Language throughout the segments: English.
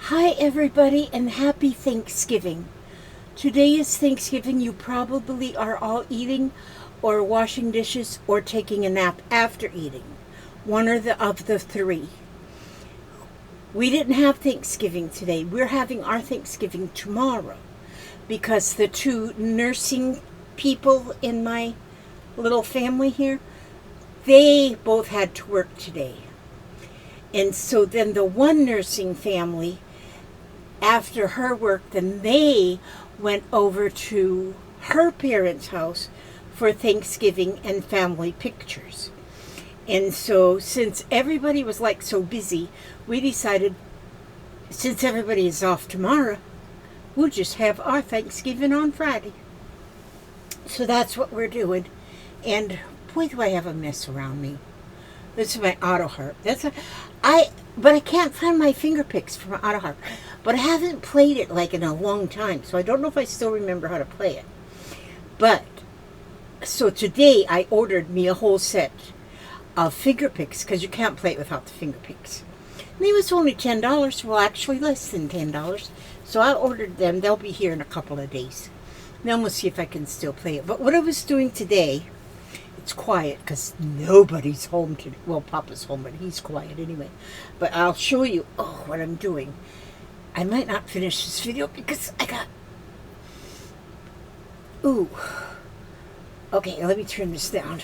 Hi everybody and happy Thanksgiving. Today is Thanksgiving. You probably are all eating or washing dishes or taking a nap after eating. One or of the three. We didn't have Thanksgiving today. We're having our Thanksgiving tomorrow because the two nursing people in my little family here, they both had to work today. And so then the one nursing family, after her work, then they went over to her parents' house for Thanksgiving and family pictures. And so since everybody was like so busy, we decided since everybody is off tomorrow, we'll just have our Thanksgiving on Friday. So that's what we're doing. And boy, do I have a mess around me. This is my auto harp. But I can't find my finger picks for my auto harp. But I haven't played it like in a long time, so I don't know if I still remember how to play it. But so today I ordered me a whole set of finger picks because you can't play it without the finger picks. And it was only $10. Well, actually less than $10. So I ordered them. They'll be here in a couple of days. Then we'll see if I can still play it. But what I was doing today, it's quiet because nobody's home today. Well, Papa's home, but he's quiet anyway. But I'll show you what I'm doing. I might not finish this video because I got... Ooh. Okay, let me turn this down.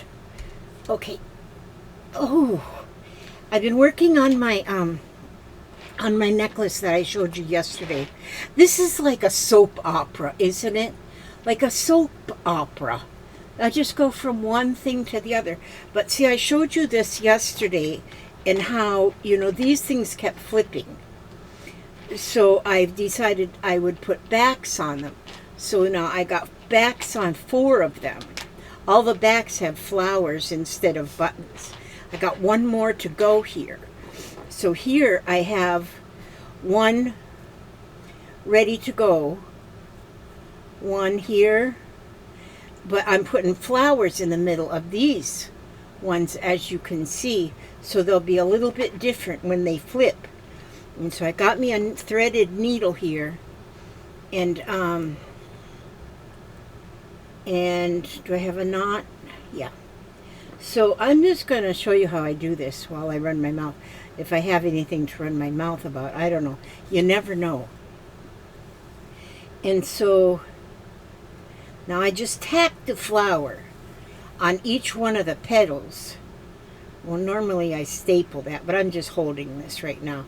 Okay. Oh. I've been working on my necklace that I showed you yesterday. This is like a soap opera, isn't it? Like a soap opera. I just go from one thing to the other. But see, I showed you this yesterday and how, these things kept flipping. So I've decided I would put backs on them. So now I got backs on 4 of them. All the backs have flowers instead of buttons. I got one more to go here. So here I have one ready to go. One here. But I'm putting flowers in the middle of these ones, as you can see. So they'll be a little bit different when they flip. And so I got me a threaded needle here. And do I have a knot? Yeah. So I'm just going to show you how I do this while I run my mouth. If I have anything to run my mouth about, I don't know. You never know. And so now I just tack the flower on each one of the petals. Well, normally I staple that, but I'm just holding this right now.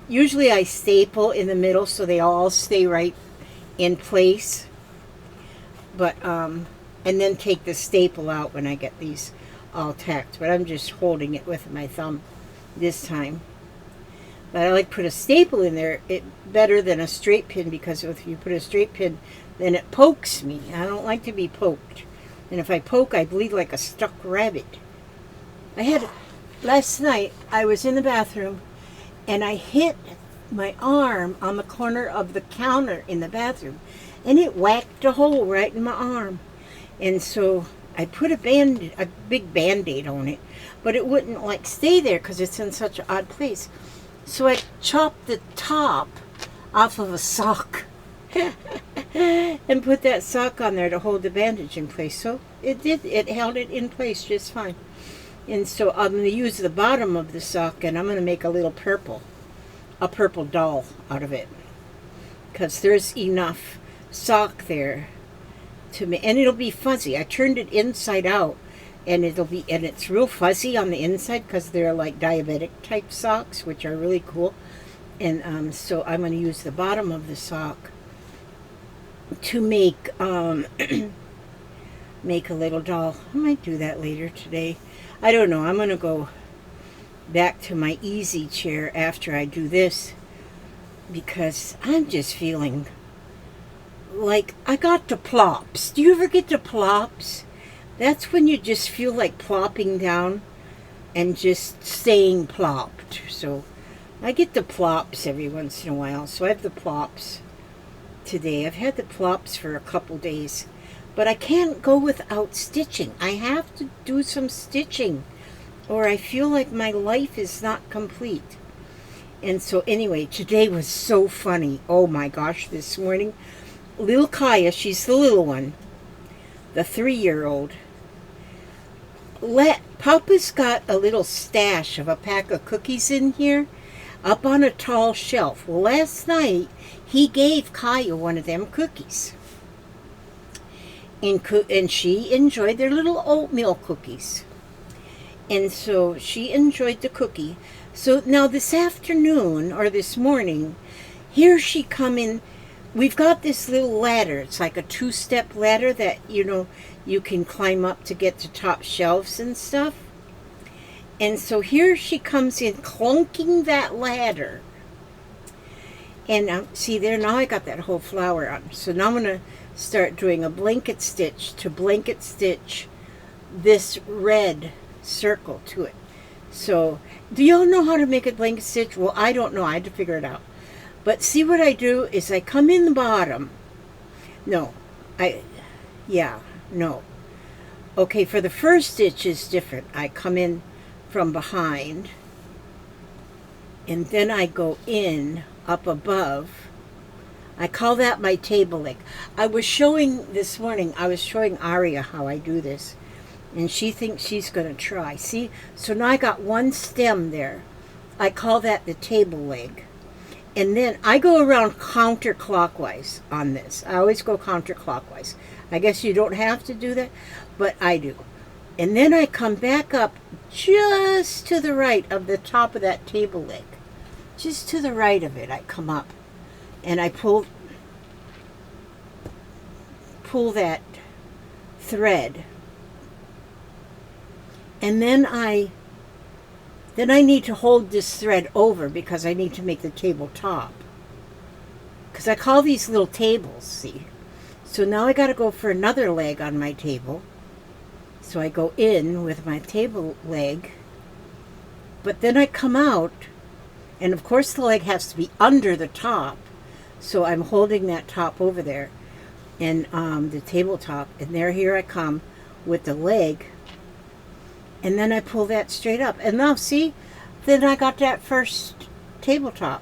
Usually I staple in the middle so they all stay right in place. But, and then take the staple out when I get these all tacked. But I'm just holding it with my thumb this time. But I like to put a staple in there better than a straight pin, because if you put a straight pin, then it pokes me. I don't like to be poked. And if I poke, I bleed like a stuck rabbit. Last night, I was in the bathroom, and I hit my arm on the corner of the counter in the bathroom, and it whacked a hole right in my arm. And so I put a big Band-Aid on it, but it wouldn't stay there because it's in such an odd place. So I chopped the top off of a sock and put that sock on there to hold the bandage in place. So it held it in place just fine. And so I'm going to use the bottom of the sock, and I'm going to make a little purple doll out of it, because there's enough sock there to me, and it'll be fuzzy. I turned it inside out, and it's real fuzzy on the inside because they're like diabetic type socks, which are really cool. And so I'm going to use the bottom of the sock to make make a little doll. I might do that later today. I don't know. I'm going to go back to my easy chair after I do this, because I'm just feeling like I got the plops. Do you ever get the plops? That's when you just feel like plopping down and just staying plopped. So I get the plops every once in a while. So I have the plops today. I've had the plops for a couple days. But I can't go without stitching. I have to do some stitching, or I feel like my life is not complete. And so anyway, today was so funny. Oh my gosh, this morning, little Kaya, she's the little one, the 3-year-old. Papa's got a little stash of a pack of cookies in here up on a tall shelf. Well, last night he gave Kaya one of them cookies. And she enjoyed their little oatmeal cookies. And so she enjoyed the cookie. So now this afternoon or this morning, here she come in. We've got this little ladder. It's like a 2-step ladder that, you can climb up to get to top shelves and stuff. And so here she comes in clunking that ladder. And see there, now I got that whole flower on. So now I'm going to start doing a blanket stitch to blanket stitch this red circle to it. So do y'all know how to make a blanket stitch? Well, I don't know. I had to figure it out. But see what I do is I come in the bottom. No. Okay, for the first stitch is different. I come in from behind. And then I go in up above. I call that my table leg. This morning, I was showing Aria how I do this. And she thinks she's going to try. See? So now I got one stem there. I call that the table leg. And then I go around counterclockwise on this. I always go counterclockwise. I guess you don't have to do that, but I do. And then I come back up just to the right of the top of that table leg. Just to the right of it, I come up. And I pull that thread. And then I need to hold this thread over because I need to make the tabletop. Because I call these little tables, see? So now I got to go for another leg on my table. So I go in with my table leg. But then I come out. And of course the leg has to be under the top. So I'm holding that top over there. And the tabletop. And here I come with the leg. And then I pull that straight up. And now, see? Then I got that first table. But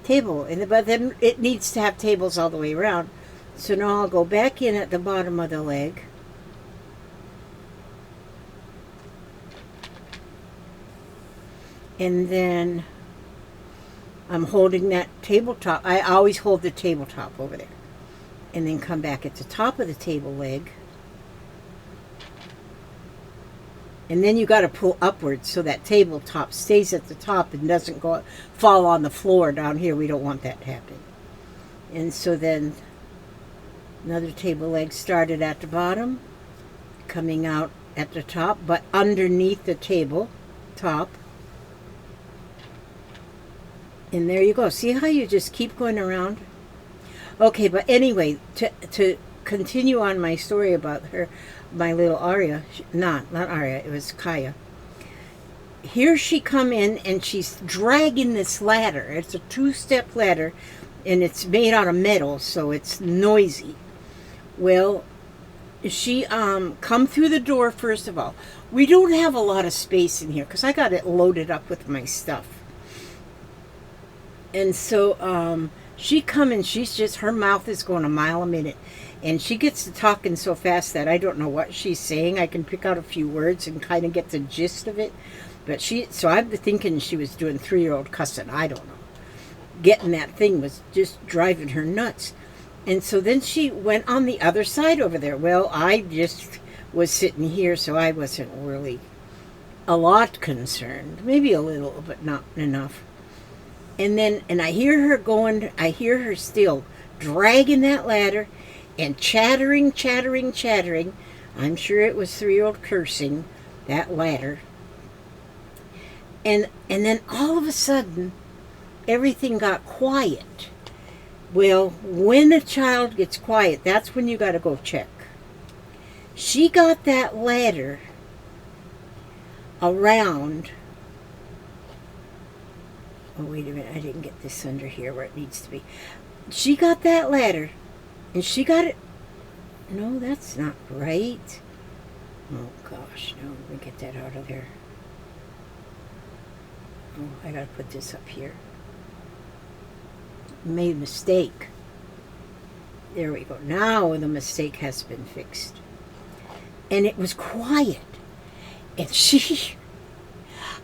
then it needs to have tables all the way around. So now I'll go back in at the bottom of the leg. And then I'm holding that tabletop. I always hold the tabletop over there. And then come back at the top of the table leg. And then you got to pull upwards so that tabletop stays at the top and doesn't fall on the floor down here. We don't want that to happen. And so then another table leg started at the bottom, coming out at the top, but underneath the table top. And there you go. See how you just keep going around? Okay, but anyway, to continue on my story about her, my little Aria, not Aria, it was Kaya. Here she come in and she's dragging this ladder. It's a 2-step ladder and it's made out of metal, so it's noisy. Well, she come through the door first of all. We don't have a lot of space in here because I got it loaded up with my stuff. And so she come and her mouth is going a mile a minute. And she gets to talking so fast that I don't know what she's saying. I can pick out a few words and kind of get the gist of it. But so I'm thinking she was doing 3-year-old cussing. I don't know. Getting that thing was just driving her nuts. And so then she went on the other side over there. Well, I just was sitting here, so I wasn't really a lot concerned. Maybe a little, but not enough. And I hear her still dragging that ladder and chattering. I'm sure it was 3-year-old cursing, that ladder. And then all of a sudden, everything got quiet. Well, when a child gets quiet, that's when you got to go check. She got that ladder around. Oh, wait a minute. I didn't get this under here where it needs to be. She got that ladder, and she got it. No, that's not right. Oh, gosh. No, let me get that out of there. Oh, I got to put this up here. made a mistake. There we go. Now the mistake has been fixed. And it was quiet. And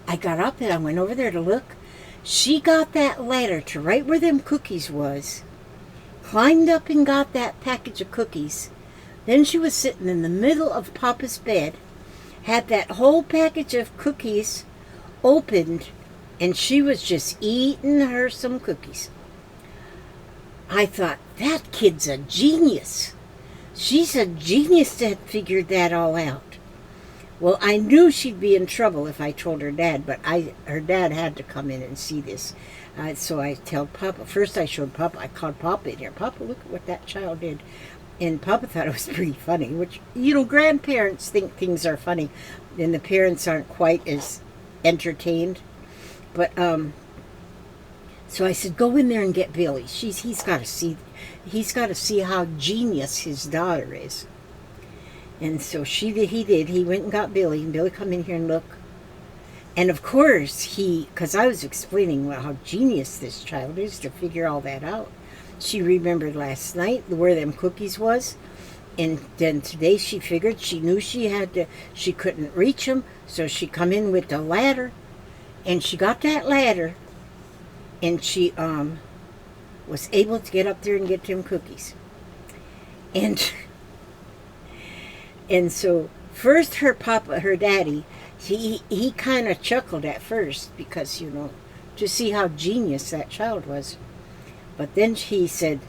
I got up and I went over there to look. She got that ladder to right where them cookies was, climbed up and got that package of cookies. Then she was sitting in the middle of Papa's bed, had that whole package of cookies opened, and she was just eating her some cookies. I thought, that kid's a genius. She's a genius to have figured that all out. Well, I knew she'd be in trouble if I told her dad, but her dad had to come in and see this. So I told Papa. First I showed Papa. I called Papa in here. Papa, look at what that child did. And Papa thought it was pretty funny, which, grandparents think things are funny, and the parents aren't quite as entertained. But, so I said, go in there and get Billy. He's got to see how genius his daughter is. And so he did. He went and got Billy, and Billy come in here and look. And of course, because I was explaining how genius this child is to figure all that out. She remembered last night where them cookies was. And then today she figured, she knew she couldn't reach them. So she come in with the ladder. And she got that ladder. And she was able to get up there and get them cookies. And so first her daddy, he kind of chuckled at first because, to see how genius that child was. But then he said,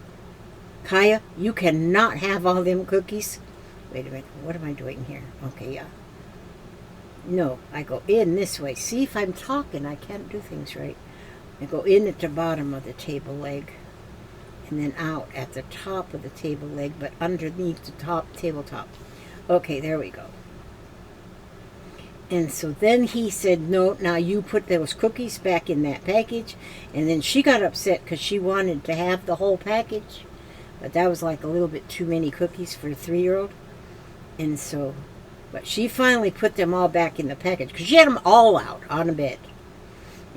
Kaya, you cannot have all them cookies. Wait a minute, what am I doing here? Okay, yeah. No, I go in this way. See, if I'm talking, I can't do things right. I go in at the bottom of the table leg, and then out at the top of the table leg, but underneath the tabletop. Okay, there we go. And so then he said, no, now you put those cookies back in that package. And then she got upset because she wanted to have the whole package. But that was like a little bit too many cookies for a 3-year-old. And so, but she finally put them all back in the package because she had them all out on the bed.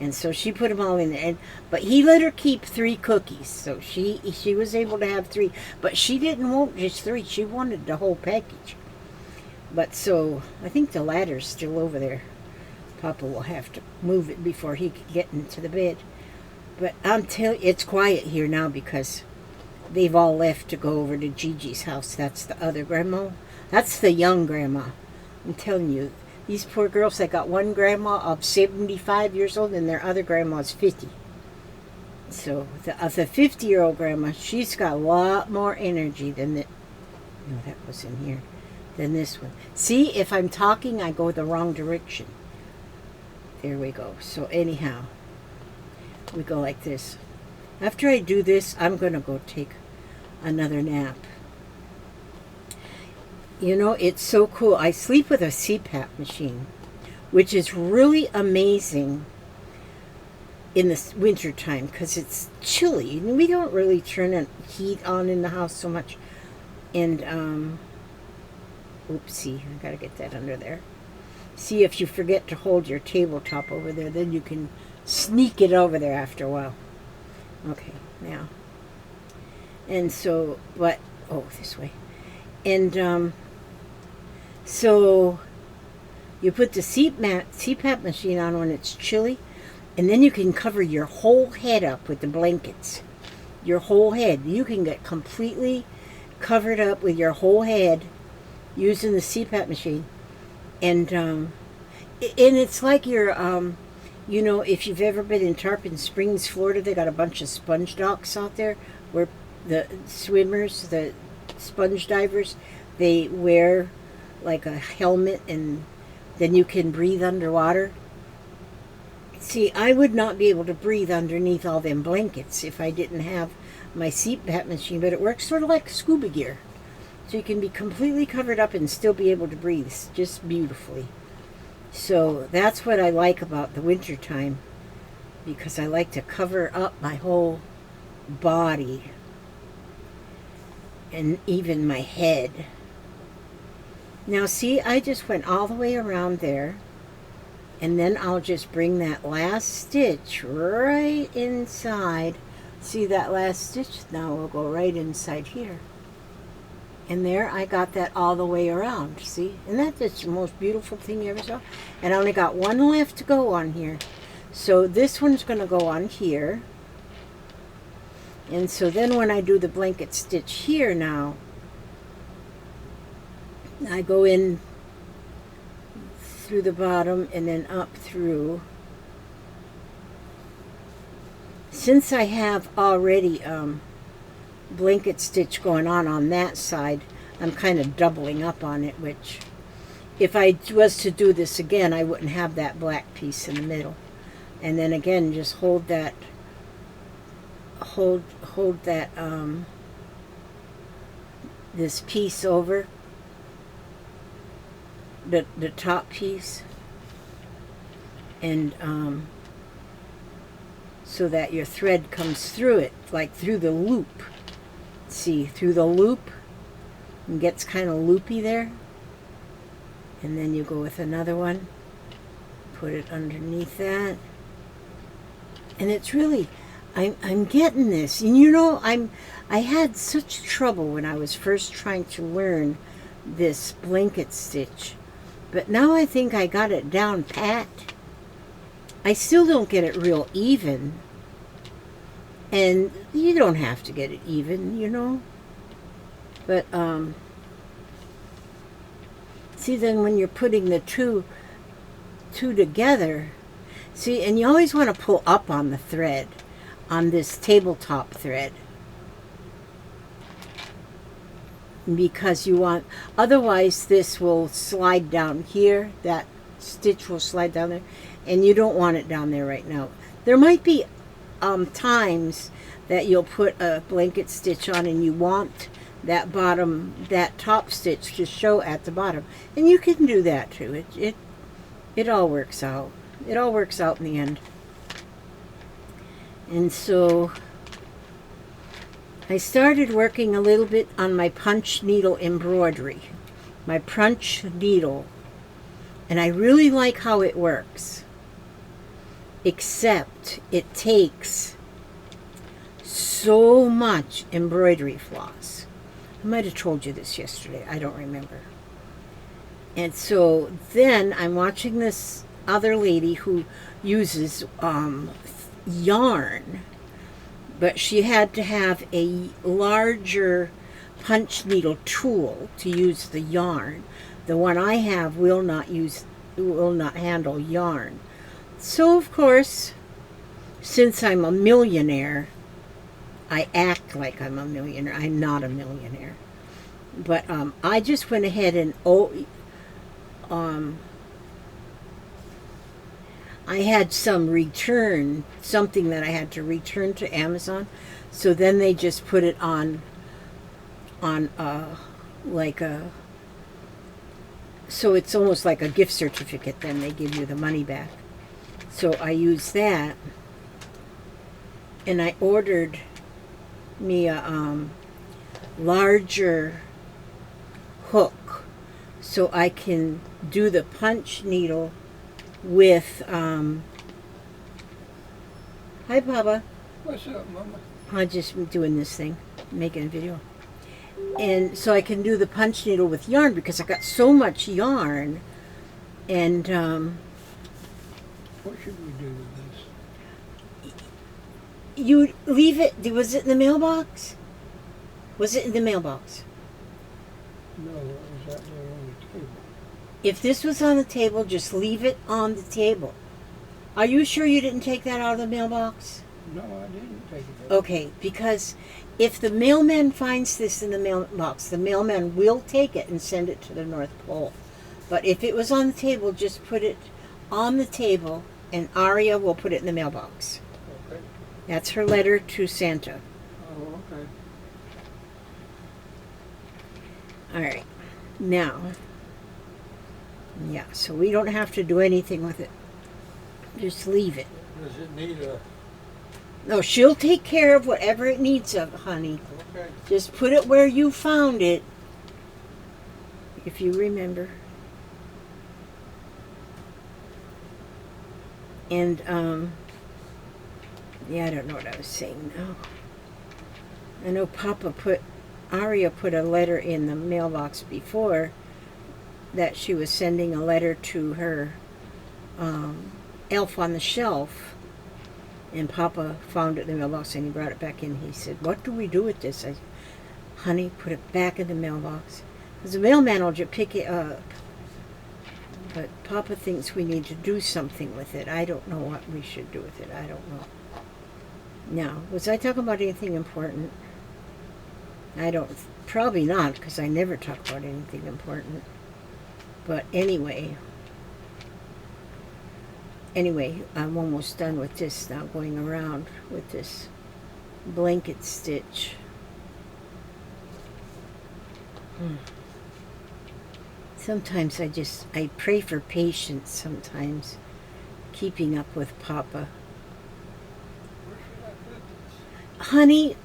And so she put them all in there. But he let her keep 3 cookies. So she was able to have 3. But she didn't want just 3. She wanted the whole package. But so, I think the ladder's still over there. Papa will have to move it before he can get into the bed. But I'm telling you, it's quiet here now because they've all left to go over to Gigi's house. That's the other grandma. That's the young grandma. I'm telling you, these poor girls, they got one grandma of 75 years old and their other grandma's 50. So, the 50-year-old grandma, she's got a lot more energy than the... No, that was in here. Than this one. See, if I'm talking, I go the wrong direction. There we go. So anyhow, we go like this. After I do this, I'm going to go take another nap. It's so cool. I sleep with a CPAP machine, which is really amazing in the winter time because it's chilly. And we don't really turn the heat on in the house so much. And, oopsie, I gotta get that under there. See, if you forget to hold your tabletop over there, then you can sneak it over there after a while. Okay, now. And so, this way. And, so, you put the CPAP machine on when it's chilly, and then you can cover your whole head up with the blankets. Your whole head. You can get completely covered up with your whole head using the CPAP machine. And it's like you're, if you've ever been in Tarpon Springs, Florida, they got a bunch of sponge docks out there where the swimmers, the sponge divers, they wear like a helmet and then you can breathe underwater. See, I would not be able to breathe underneath all them blankets if I didn't have my CPAP machine, but it works sort of like scuba gear. So you can be completely covered up and still be able to breathe just beautifully. So that's what I like about the winter time, because I like to cover up my whole body and even my head. Now see, I just went all the way around there, and then I'll just bring that last stitch right inside See that last stitch? Now we'll go right inside here. And there I got that all the way around, see? And that's just the most beautiful thing you ever saw. And I only got one left to go on here. So this one's going to go on here. And so then when I do the blanket stitch here now, I go in through the bottom and then up through. Since I have already blanket stitch going on that side, I'm kind of doubling up on it, which if I was to do this again, I wouldn't have that black piece in the middle. And then again, just hold that this piece over the top piece, and so that your thread comes through it, like through the loop. See, through the loop, and gets kind of loopy there. And then you go with another one, put it underneath that, and it's really, I'm getting this. And you know, I had such trouble when I was first trying to learn this blanket stitch, but now I think I got it down pat. I still don't get it real even, and you don't have to get it even, you know. But see, then when you're putting the two together, see, and you always want to pull up on the thread, on this tabletop thread, because you want, otherwise this will slide down here, that stitch will slide down there, and you don't want it down there right now. There might be times that you'll put a blanket stitch on and you want that bottom, that top stitch to show at the bottom, and you can do that too. It all works out. It all works out in the end. And so I started working a little bit on my punch needle embroidery, my punch needle, and I really like how it works, except it takes so much embroidery floss. I might have told you this yesterday, I don't remember. And so then I'm watching this other lady who uses yarn, but she had to have a larger punch needle tool to use the yarn. The one I have will not handle yarn. So of course, since I'm a millionaire, I act like I'm a millionaire. I'm not a millionaire. But I just went ahead and I had something that I had to return to Amazon. So then they just put it on like a, so it's almost like a gift certificate, then they give you the money back. So I used that, and I ordered me a larger hook so I can do the punch needle with hi Baba. What's up, Mama? I'm just doing this thing, making a video. And so I can do the punch needle with yarn because I got so much yarn. And What should we do with this? you leave it, was it in the mailbox? Was it in the mailbox? No, it was out there on the table. If this was on the table, just leave it on the table. Are you sure you didn't take that out of the mailbox? No, I didn't take it out. Okay, because if the mailman finds this in the mailbox, the mailman will take it and send it to the North Pole. But if it was on the table, just put it on the table, and Aria will put it in the mailbox. Okay. That's her letter to Santa. Oh, okay. All right. Now, yeah, so we don't have to do anything with it. Just leave it. Does it need a... No, she'll take care of whatever it needs of, honey. Okay. Just put it where you found it, if you remember. And Yeah, I don't know what I was saying now. I know Aria put a letter in the mailbox before that she was sending a letter to her elf on the shelf. And Papa found it in the mailbox and he brought it back in. He said, "What do we do with this?" I said, "Honey, put it back in the mailbox. Because the mailman will just pick it up. But Papa thinks we need to do something with it. I don't know what we should do with it. I don't know." Now, was I talking about anything important? Probably not, because I never talk about anything important. But anyway, I'm almost done with this now, going around with this blanket stitch. Sometimes I pray for patience sometimes, keeping up with Papa. Where should I put this? Honey,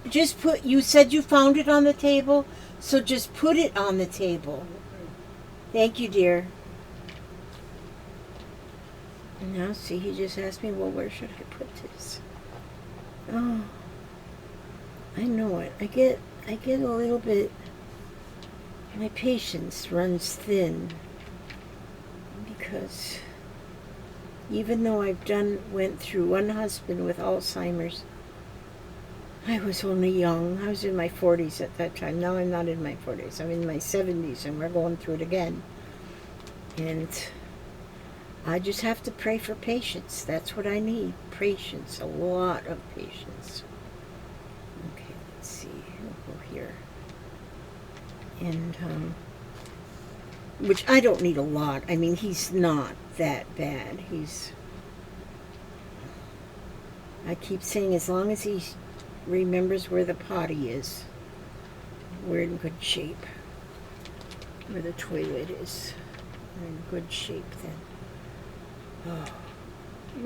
you said you found it on the table, so just put it on the table. Okay. Thank you, dear. Now, see, he just asked me, well, where should I put this? Oh, I know it. I get a little bit, my patience runs thin, because even though went through one husband with Alzheimer's, I was only young. I was in my 40s at that time. Now I'm not in my 40s. I'm in my 70s, and we're going through it again. And I just have to pray for patience. That's what I need. Patience. A lot of patience. Okay, let's see. We'll go here. And, which I don't need a lot. I mean, he's not that bad. I keep saying, as long as he remembers where the potty is, we're in good shape. Where the toilet is. We're in good shape then. Oh,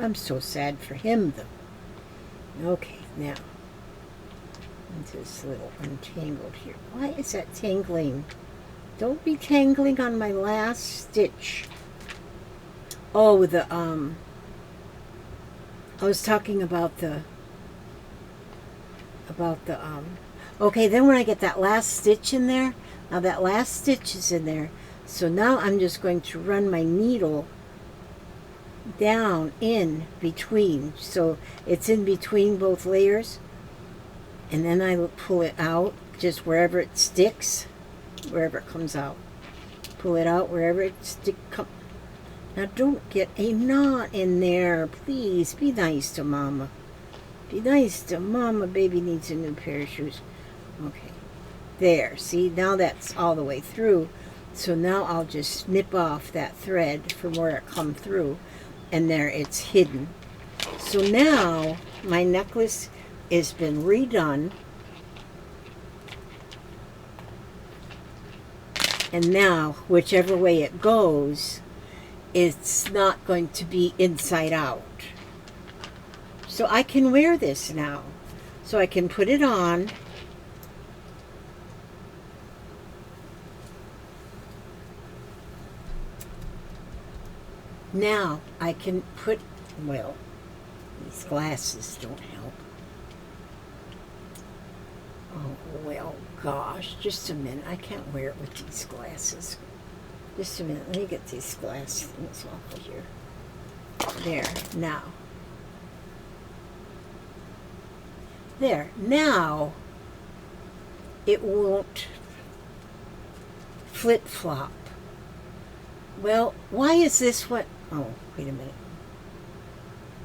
I'm so sad for him, though. Okay, now. This little untangled here. Why is that tangling? Don't be tangling on my last stitch. Oh, I was talking about okay, then when I get that last stitch in there, now that last stitch is in there, so now I'm just going to run my needle down in between, so it's in between both layers, and then I will pull it out just wherever it sticks, wherever it comes out. Pull it out wherever it sticks. Now don't get a knot in there, please. Be nice to Mama. Be nice to Mama. Baby needs a new pair of shoes. Okay, there. See, now that's all the way through. So now I'll just snip off that thread from where it come through, and there it's hidden. So now my necklace has been redone, and now whichever way it goes, it's not going to be inside out. So I can wear this now. So I can put it on. Now I can put, well, these glasses don't help. Oh, well, gosh, just a minute. I can't wear it with these glasses. Just a minute. Let me get these glass things off of here. There, now. There, now it won't flip-flop. Well, why is this what? Oh, wait a minute.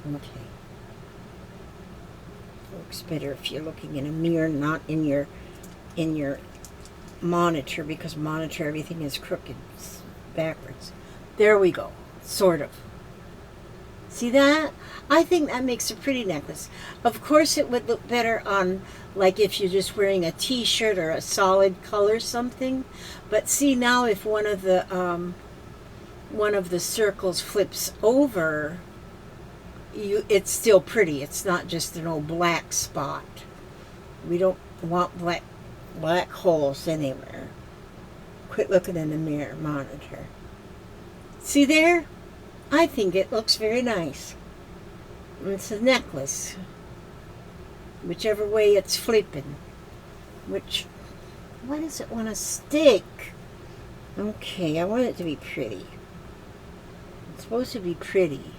Okay. Looks better if you're looking in a mirror, not in your monitor, because monitor everything is crooked, backwards. There we go. Sort of. See that? I think that makes a pretty necklace. Of course, it would look better on, like, if you're just wearing a t-shirt or a solid color something. But see, now if one of the circles flips over, it's still pretty. It's not just an old black spot. We don't want black holes anywhere. Quit looking in the mirror monitor. See there? I think it looks very nice. It's a necklace. whichever way it's flipping. Why does it want to stick? Okay, I want it to be pretty. It's supposed to be pretty.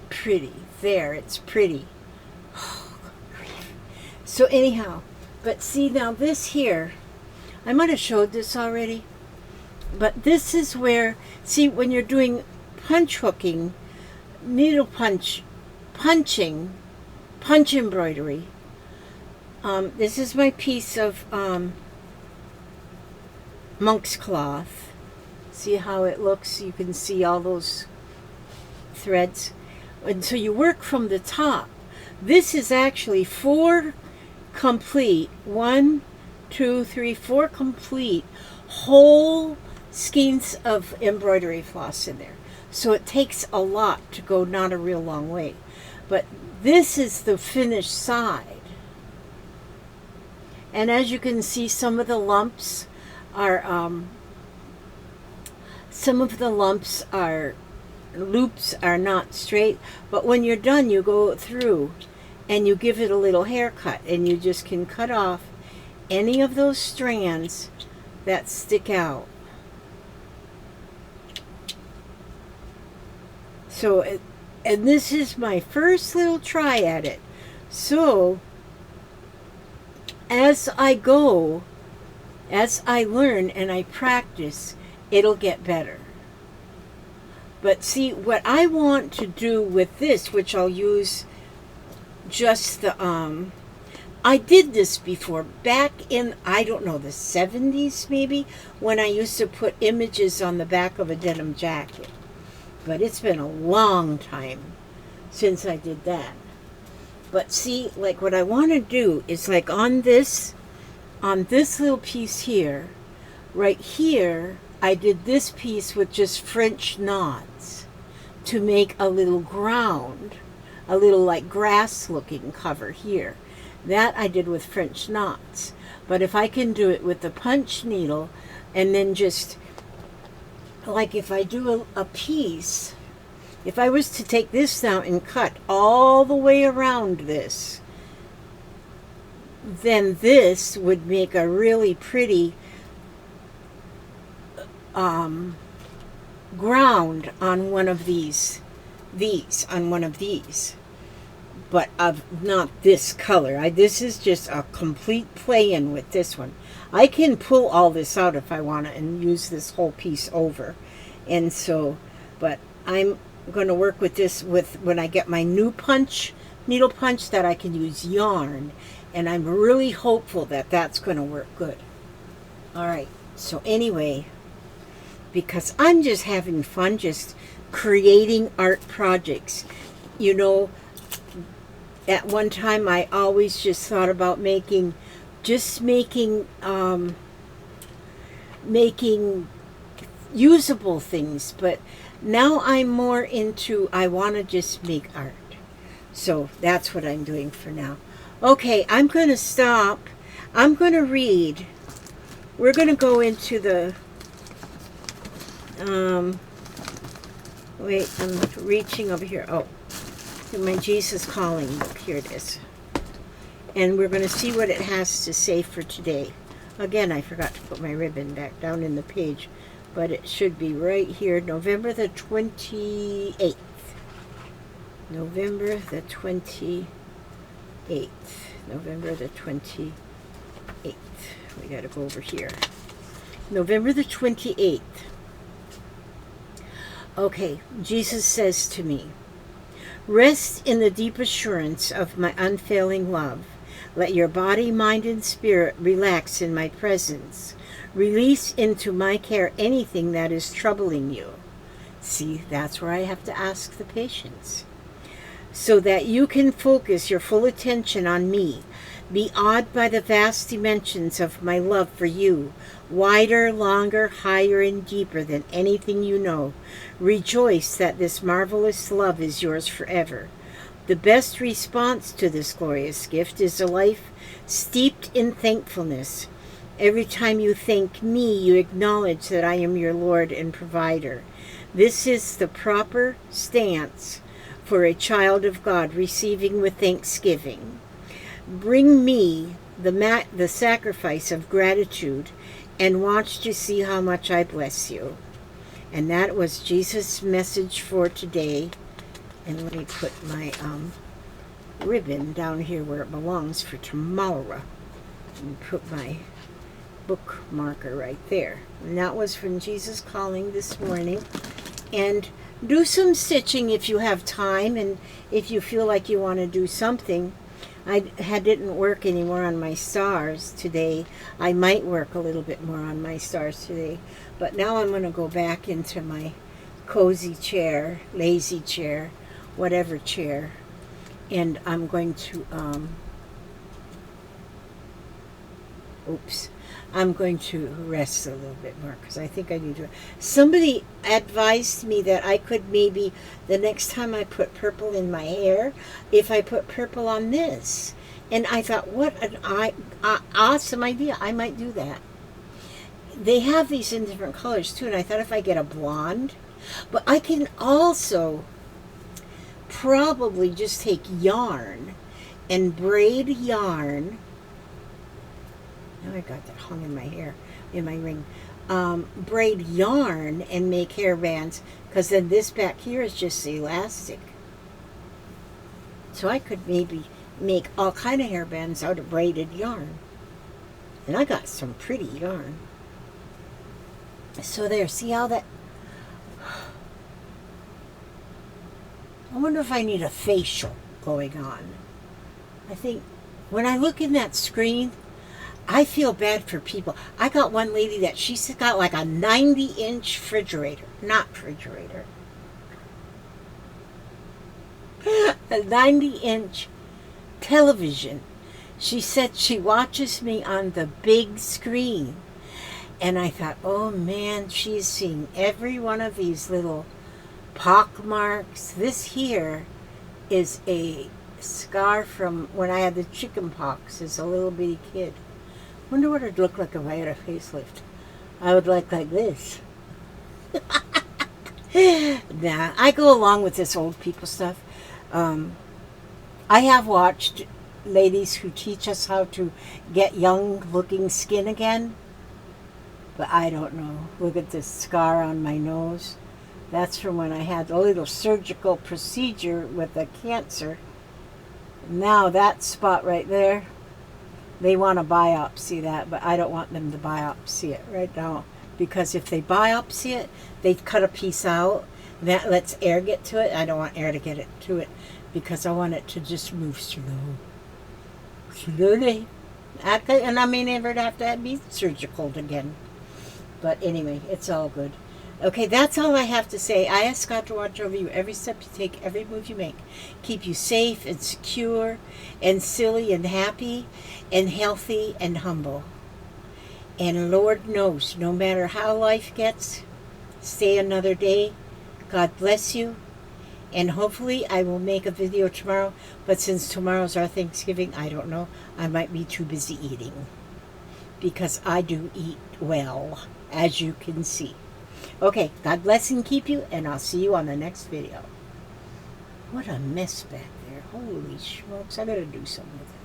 Pretty. There, it's pretty. So anyhow, but see now this here, I might have showed this already, but this is where, see when you're doing punch hooking, needle punch embroidery, this is my piece of monk's cloth. See how it looks? You can see all those threads. And so you work from the top. This is actually 4 complete, 1, 2, 3, 4 complete whole skeins of embroidery floss in there. So it takes a lot to go not a real long way. But this is the finished side. And as you can see, some of the lumps are loops are not straight, but when you're done you go through and you give it a little haircut, and you just can cut off any of those strands that stick out. So, and this is my first little try at it. So, as I go, as I learn and I practice, it'll get better. But see, what I want to do with this, which I'll use just the, I did this before, back in, I don't know, the 70s maybe, when I used to put images on the back of a denim jacket. But it's been a long time since I did that. But see, like what I want to do is like on this little piece here, right here, I did this piece with just French knots to make a little ground, a little like grass looking cover here. That I did with French knots. But if I can do it with the punch needle, and then just, like if I do a piece, if I was to take this now and cut all the way around this, then this would make a really pretty ground on one of these, on one of these, but of not this color. This is just a complete play-in with this one. I can pull all this out if I want to and use this whole piece over. And so, but I'm going to work with this with when I get my new needle punch, that I can use yarn. And I'm really hopeful that that's going to work good. All right. So anyway, because I'm just having fun just creating art projects. You know, at one time I always just thought about making usable things, but now I'm more into, I want to just make art. So that's what I'm doing for now. Okay, I'm going to stop. I'm going to read. We're going to go into the wait, I'm reaching over here. Oh, in my Jesus Calling book. Here it is. And we're going to see what it has to say for today. Again, I forgot to put my ribbon back down in the page, but it should be right here, November the 28th. November the 28th. November the 28th. We got to go over here. November the 28th. Okay, Jesus says to me, rest in the deep assurance of my unfailing love. Let your body, mind, and spirit relax in my presence. Release into my care anything that is troubling you. See, that's where I have to ask the patience. So that you can focus your full attention on me. Be awed by the vast dimensions of my love for you, wider, longer, higher, and deeper than anything you know. Rejoice that this marvelous love is yours forever. The best response to this glorious gift is a life steeped in thankfulness. Every time you thank me, you acknowledge that I am your Lord and provider. This is the proper stance for a child of God, receiving with thanksgiving. Bring me the sacrifice of gratitude and watch to see how much I bless you. And that was Jesus' message for today. And let me put my ribbon down here where it belongs for tomorrow. And put my bookmarker right there. And that was from Jesus Calling this morning. And do some stitching if you have time, and if you feel like you want to do something. I didn't work anymore on my stars today. I might work a little bit more on my stars today. But now I'm going to go back into my cozy chair, lazy chair, whatever chair. And I'm going to, I'm going to rest a little bit more because I think I need to. Somebody advised me that I could maybe, the next time I put purple in my hair, if I put purple on this. And I thought, what an awesome idea. I might do that. They have these in different colors too, and I thought if I get a blonde, but I can also probably just take yarn and braid yarn. Now I got that hung in my hair, in my ring. Braid yarn and make hair bands, because then this back here is just elastic. So I could maybe make all kind of hair bands out of braided yarn. And I got some pretty yarn. So there, see how that... I wonder if I need a facial going on. I think when I look in that screen, I feel bad for people. I got one lady that she's got like a 90-inch refrigerator. Not refrigerator. A 90-inch television. She said she watches me on the big screen. And I thought, oh man, she's seeing every one of these little pock marks. This here is a scar from when I had the chicken pox as a little bitty kid. Wonder what it'd look like if I had a facelift. I would like this. Nah, I go along with this old people stuff. I have watched ladies who teach us how to get young looking skin again. But I don't know. Look at this scar on my nose. That's from when I had a little surgical procedure with a cancer. Now that spot right there, they want to biopsy that, but I don't want them to biopsy it right now. Because if they biopsy it, they cut a piece out. That lets air get to it. I don't want air to get it to it because I want it to just move slow. Slowly. And I may never have to be surgical again. But anyway, it's all good. Okay, that's all I have to say. I ask God to watch over you every step you take, every move you make. Keep you safe and secure and silly and happy and healthy and humble. And Lord knows, no matter how life gets, stay another day. God bless you. And hopefully I will make a video tomorrow. But since tomorrow's our Thanksgiving, I don't know. I might be too busy eating. Because I do eat well, as you can see. Okay, God bless and keep you, and I'll see you on the next video. What a mess back there. Holy smokes, I gotta do something with it.